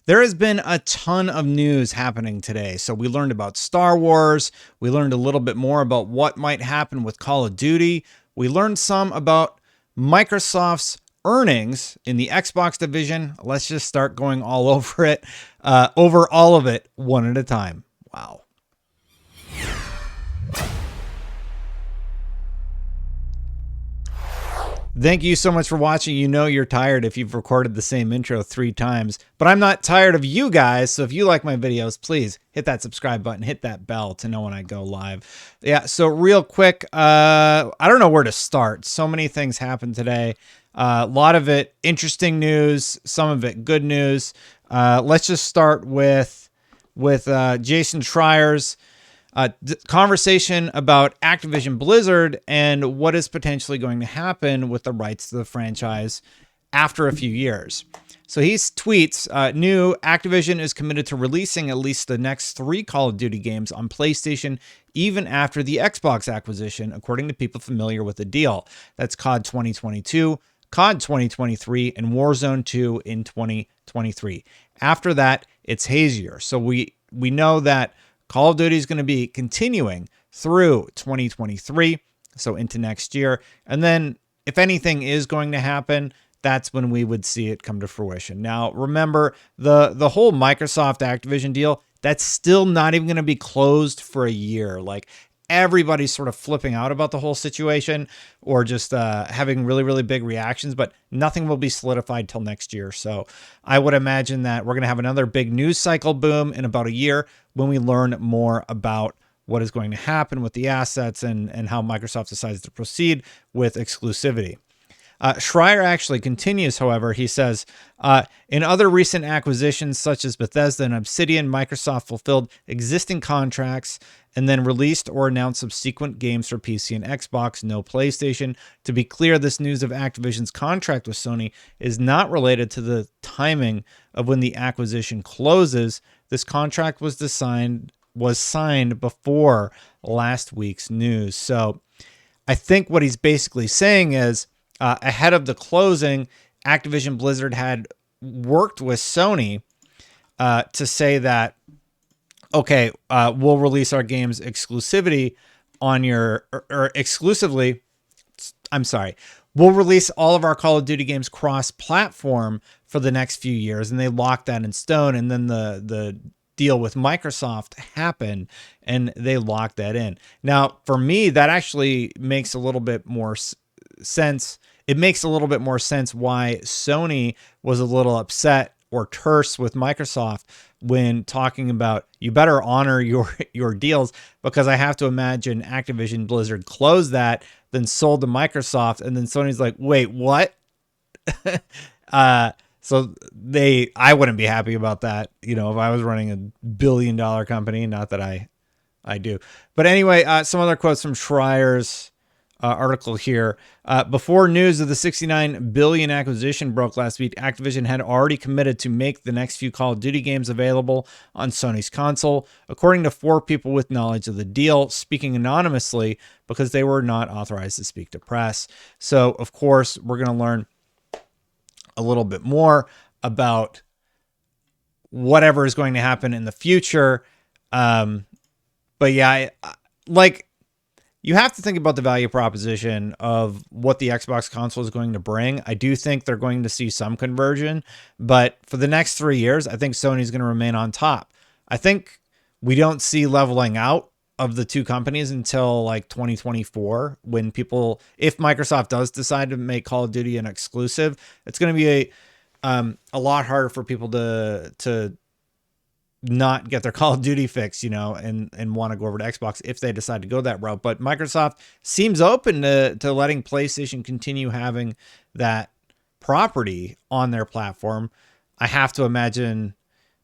There has been a ton of news happening today. So we learned about Star Wars. We learned a little bit more about what might happen with Call of Duty. We learned some about Microsoft's earnings in the Xbox division. Let's just start going all over it, over all of it one at a time. Wow. Thank you so much for watching. You know you're tired if you've recorded the same intro 3 times, but I'm not tired of you guys. So if you like my videos, please hit that subscribe button, hit that bell to know when I go live. Yeah, so real quick, I don't know where to start. So many things happened today. A lot of it interesting news, some of it good news. Let's just start with Jason Schreier's conversation about Activision Blizzard and what is potentially going to happen with the rights to the franchise after a few years. So he tweets, new Activision is committed to releasing at least the next 3 Call of Duty games on PlayStation, even after the Xbox acquisition, according to people familiar with the deal. That's COD 2022, COD 2023, and Warzone 2 in 2023. After that, it's hazier. So we know that Call of Duty is going to be continuing through 2023, so into next year. And then if anything is going to happen, that's when we would see it come to fruition. Now, remember, the whole Microsoft Activision deal, that's still not even going to be closed for a year. Like, everybody's sort of flipping out about the whole situation or just having really, really big reactions, but nothing will be solidified till next year. So I would imagine that we're going to have another big news cycle boom in about a year when we learn more about what is going to happen with the assets and how Microsoft decides to proceed with exclusivity. Schreier actually continues, however. He says, in other recent acquisitions such as Bethesda and Obsidian, Microsoft fulfilled existing contracts and then released or announced subsequent games for PC and Xbox, no PlayStation. To be clear, this news of Activision's contract with Sony is not related to the timing of when the acquisition closes. This contract was signed before last week's news. So I think what he's basically saying is, ahead of the closing, Activision Blizzard had worked with Sony to say that, okay, we'll release our games exclusively on your, or exclusively, I'm sorry, we'll release all of our Call of Duty games cross-platform for the next few years, and they locked that in stone, and then the deal with Microsoft happened, and they locked that in. Now, for me, that actually makes a little bit more sense. It makes a little bit more sense why Sony was a little upset or terse with Microsoft when talking about, you better honor your deals, because I have to imagine Activision Blizzard closed that, then sold to Microsoft, and then Sony's like, wait, what? So I wouldn't be happy about that, if I was running a $1 billion company. Not that I do. But anyway, some other quotes from Schreier's article here. Before news of the $69 billion acquisition broke last week, Activision had already committed to make the next few Call of Duty games available on Sony's console, according to 4 people with knowledge of the deal, speaking anonymously because they were not authorized to speak to press. So, of course, we're going to learn a little bit more about whatever is going to happen in the future. But yeah, you have to think about the value proposition of what the Xbox console is going to bring. I do think they're going to see some conversion, but for the next 3 years, I think Sony's going to remain on top. I think we don't see leveling out of the two companies until like 2024, when if Microsoft does decide to make Call of Duty an exclusive, it's going to be a lot harder for people to not get their Call of Duty fix, and want to go over to Xbox if they decide to go that route. But Microsoft seems open to letting PlayStation continue having that property on their platform. I have to imagine,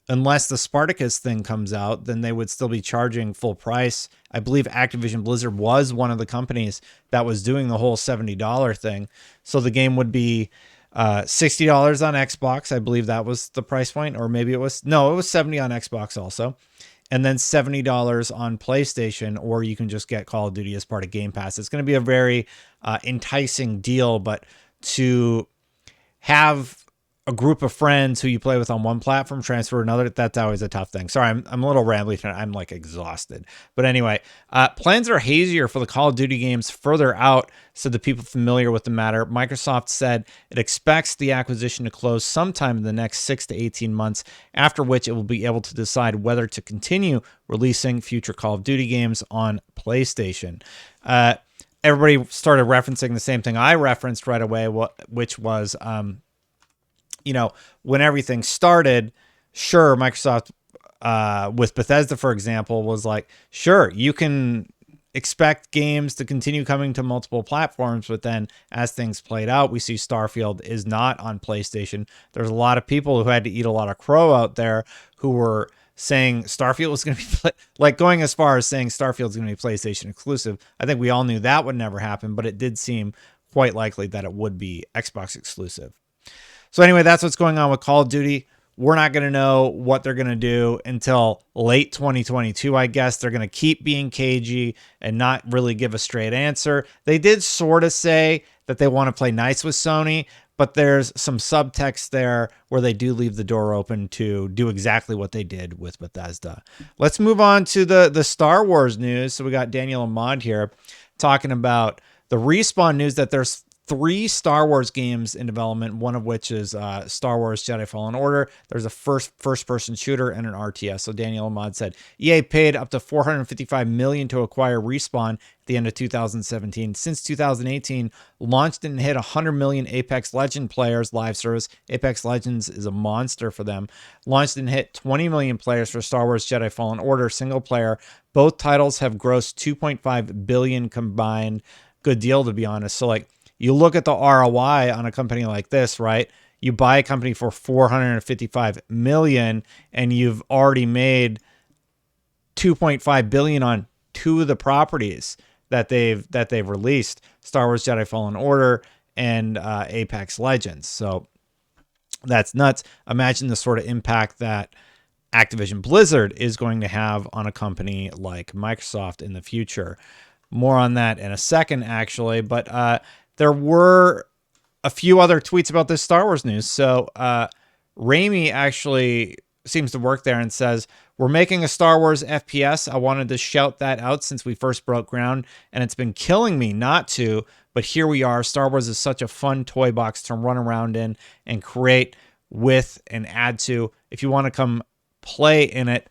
unless the Spartacus thing comes out, then they would still be charging full price. I believe Activision Blizzard was one of the companies that was doing the whole $70 thing. So the game would be $60 on Xbox. I believe that was the price point, or maybe it was $70 on Xbox also. And then $70 on PlayStation, or you can just get Call of Duty as part of Game Pass. It's going to be a very enticing deal, but to have a group of friends who you play with on one platform transfer to another, that's always a tough thing. Sorry, I'm a little rambly tonight. I'm like exhausted. But anyway, plans are hazier for the Call of Duty games further out, said the people familiar with the matter. Microsoft said it expects the acquisition to close sometime in the next 6 to 18 months, after which it will be able to decide whether to continue releasing future Call of Duty games on PlayStation. Everybody started referencing the same thing I referenced right away, which was, when everything started, sure, Microsoft with Bethesda, for example, was like, sure, you can expect games to continue coming to multiple platforms, but then as things played out, we see Starfield is not on PlayStation. There's a lot of people who had to eat a lot of crow out there who were saying Starfield was going to be like going as far as saying Starfield's going to be PlayStation exclusive. I think we all knew that would never happen, but it did seem quite likely that it would be Xbox exclusive. So anyway, that's what's going on with Call of Duty. We're not going to know what they're going to do until late 2022, I guess. They're going to keep being cagey and not really give a straight answer. They did sort of say that they want to play nice with Sony, but there's some subtext there where they do leave the door open to do exactly what they did with Bethesda. Let's move on to the Star Wars news. So we got Daniel Ahmad here talking about the Respawn news that there's 3 Star Wars games in development, one of which is Star Wars Jedi Fallen Order. There's a first-person shooter and an RTS. So Daniel Ahmad said, EA paid up to $455 million to acquire Respawn at the end of 2017. Since 2018, launched and hit 100 million Apex Legends players live service. Apex Legends is a monster for them. Launched and hit 20 million players for Star Wars Jedi Fallen Order single player. Both titles have grossed 2.5 billion combined. Good deal, to be honest. So like, you look at the ROI on a company like this, right? You buy a company for $455 million and you've already made $2.5 billion on 2 of the properties that they've released, Star Wars Jedi Fallen Order and Apex Legends. So that's nuts. Imagine the sort of impact that Activision Blizzard is going to have on a company like Microsoft in the future. More on that in a second, actually. But there were a few other tweets about this Star Wars news. So Raimi actually seems to work there and says, we're making a Star Wars FPS. I wanted to shout that out since we first broke ground, and it's been killing me not to, but here we are. Star Wars is such a fun toy box to run around in and create with and add to. If you want to come play in it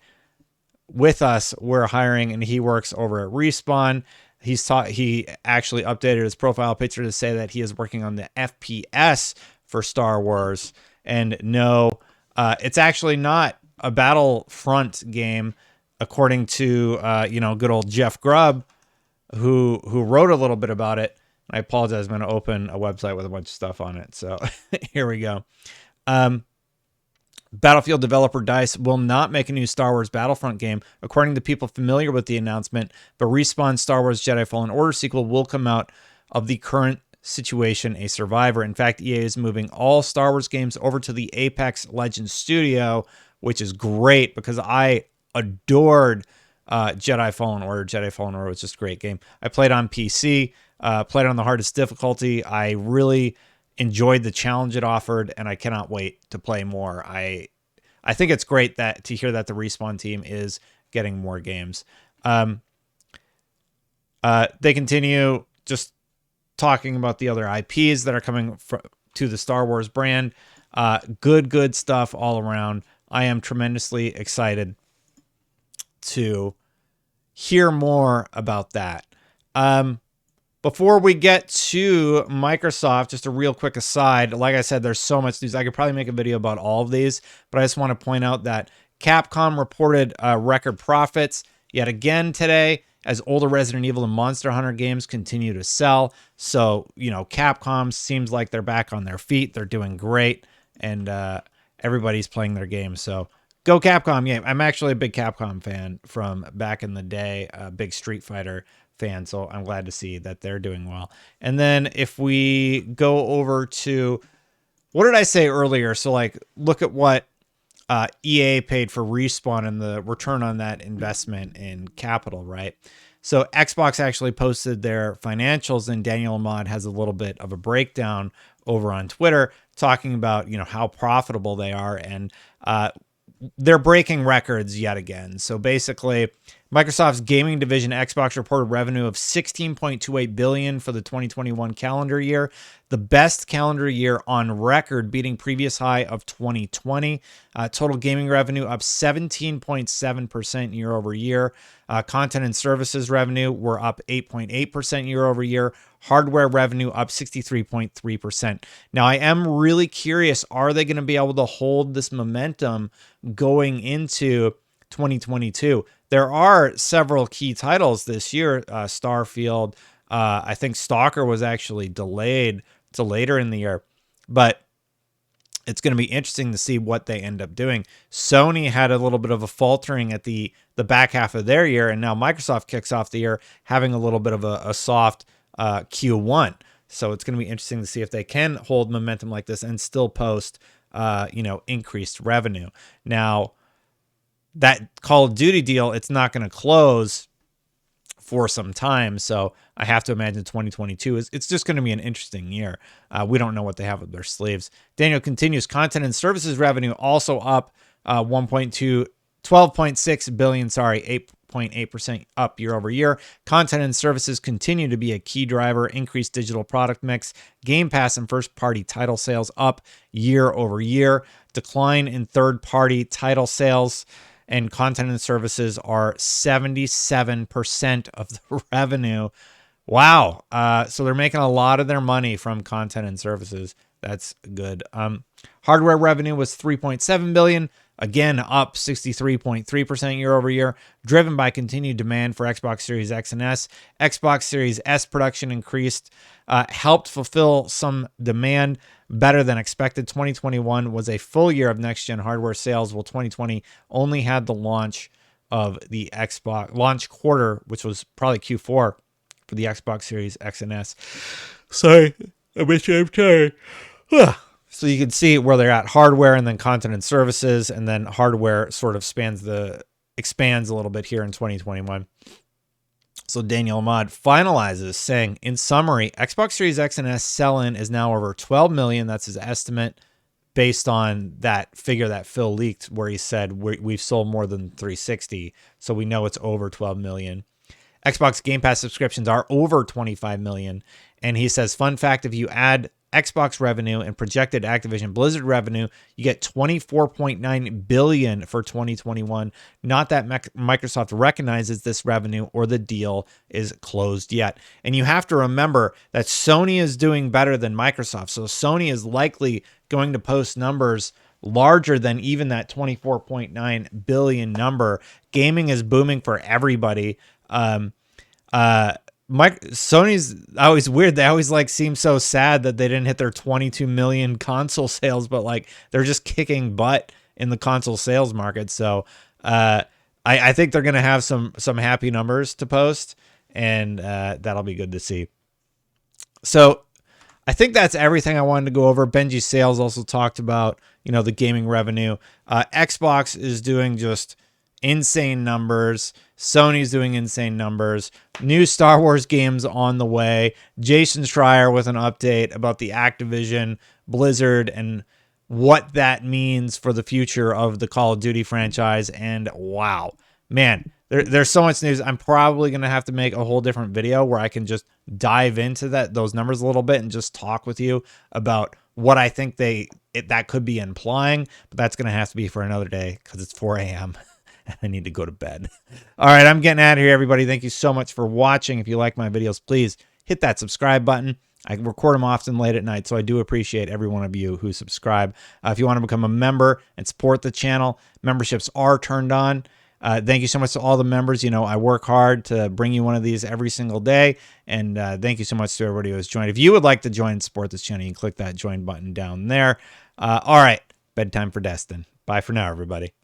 with us, we're hiring, and he works over at Respawn. He actually updated his profile picture to say that he is working on the FPS for Star Wars. And no, it's actually not a Battlefront game, according to good old Jeff Grubb, who wrote a little bit about it. I apologize. I'm going to open a website with a bunch of stuff on it. So here we go. Battlefield developer DICE will not make a new Star Wars Battlefront game, according to people familiar with the announcement, but Respawn's Star Wars Jedi Fallen Order sequel will come out of the current situation, a survivor. In fact, EA is moving all Star Wars games over to the Apex Legends studio, which is great because I adored Jedi Fallen Order. Jedi Fallen Order was just a great game. I played on PC, played on the hardest difficulty. I really enjoyed the challenge it offered, and I cannot wait to play more. I think it's great to hear that the Respawn team is getting more games. They continue just talking about the other IPs that are coming to the Star Wars brand. Good stuff all around. I am tremendously excited to hear more about that. Before we get to Microsoft, just a real quick aside. Like I said, there's so much news. I could probably make a video about all of these, but I just want to point out that Capcom reported record profits yet again today as older Resident Evil and Monster Hunter games continue to sell. So, Capcom seems like they're back on their feet. They're doing great, and everybody's playing their games. So go Capcom. Yeah, I'm actually a big Capcom fan from back in the day, a big Street Fighter fan, so I'm glad to see that they're doing well. And then if we go over to, what did I say earlier? So like, look at what EA paid for Respawn and the return on that investment in capital, right? So Xbox actually posted their financials, and Daniel Ahmad has a little bit of a breakdown over on Twitter talking about, how profitable they are. And they're breaking records yet again. So basically, Microsoft's gaming division Xbox reported revenue of $16.28 billion for the 2021 calendar year, the best calendar year on record, beating previous high of 2020. Total gaming revenue up 17.7% year over year. Content and services revenue were up 8.8% year over year. Hardware revenue up 63.3%. Now, I am really curious, are they going to be able to hold this momentum going into 2022? There are several key titles this year. Starfield, I think Stalker was actually delayed to later in the year, but it's going to be interesting to see what they end up doing. Sony had a little bit of a faltering at the back half of their year, and now Microsoft kicks off the year having a little bit of a soft Q1. So it's going to be interesting to see if they can hold momentum like this and still post, increased revenue. Now, that Call of Duty deal, it's not going to close for some time. So I have to imagine 2022 it's just going to be an interesting year. We don't know what they have up their sleeves. Daniel continues, content and services revenue also up 12.6 billion, 8.8% up year over year. Content and services continue to be a key driver, increased digital product mix, Game Pass and first-party title sales up year over year. Decline in third-party title sales and content and services are 77% of the revenue. Wow. So they're making a lot of their money from content and services. That's good. Hardware revenue was $3.7 billion. Again, up 63.3% year over year, driven by continued demand for Xbox Series X and S. Xbox Series S production increased, helped fulfill some demand better than expected. 2021 was a full year of next-gen hardware sales, while 2020 only had the launch of the Xbox launch quarter, which was probably Q4 for the Xbox Series X and S. Sorry, I'm tired. So you can see where they're at, hardware and then content and services, and then hardware sort of expands a little bit here in 2021. So Daniel Ahmad finalizes saying, in summary, Xbox Series X and S sell-in is now over 12 million. That's his estimate based on that figure that Phil leaked where he said we've sold more than 360. So we know it's over 12 million. Xbox Game Pass subscriptions are over 25 million. And he says, fun fact, if you add Xbox revenue and projected Activision Blizzard revenue, you get $24.9 billion for 2021. Not that Microsoft recognizes this revenue or the deal is closed yet. And you have to remember that Sony is doing better than Microsoft. So Sony is likely going to post numbers larger than even that $24.9 billion number. Gaming is booming for everybody. Sony's always weird. They always seem so sad that they didn't hit their 22 million console sales, but they're just kicking butt in the console sales market. So I think they're gonna have some happy numbers to post, and that'll be good to see. So I think that's everything I wanted to go over. Benji Sales also talked about the gaming revenue. Xbox is doing just insane numbers. Sony's doing insane numbers. New Star Wars games on the way. Jason Schreier with an update about the Activision Blizzard and what that means for the future of the Call of Duty franchise. And wow, man, there's so much news. I'm probably going to have to make a whole different video where I can just dive into those numbers a little bit and just talk with you about what I think that could be implying. But that's going to have to be for another day because it's 4 a.m. I need to go to bed. All right, I'm getting out of here, everybody. Thank you so much for watching. If you like my videos, please hit that subscribe button. I record them often late at night, so I do appreciate every one of you who subscribe. If you want to become a member and support the channel, memberships are turned on. Thank you so much to all the members. I work hard to bring you one of these every single day, and thank you so much to everybody who has joined. If you would like to join and support this channel, you can click that join button down there. All right, bedtime for Destin. Bye for now, everybody.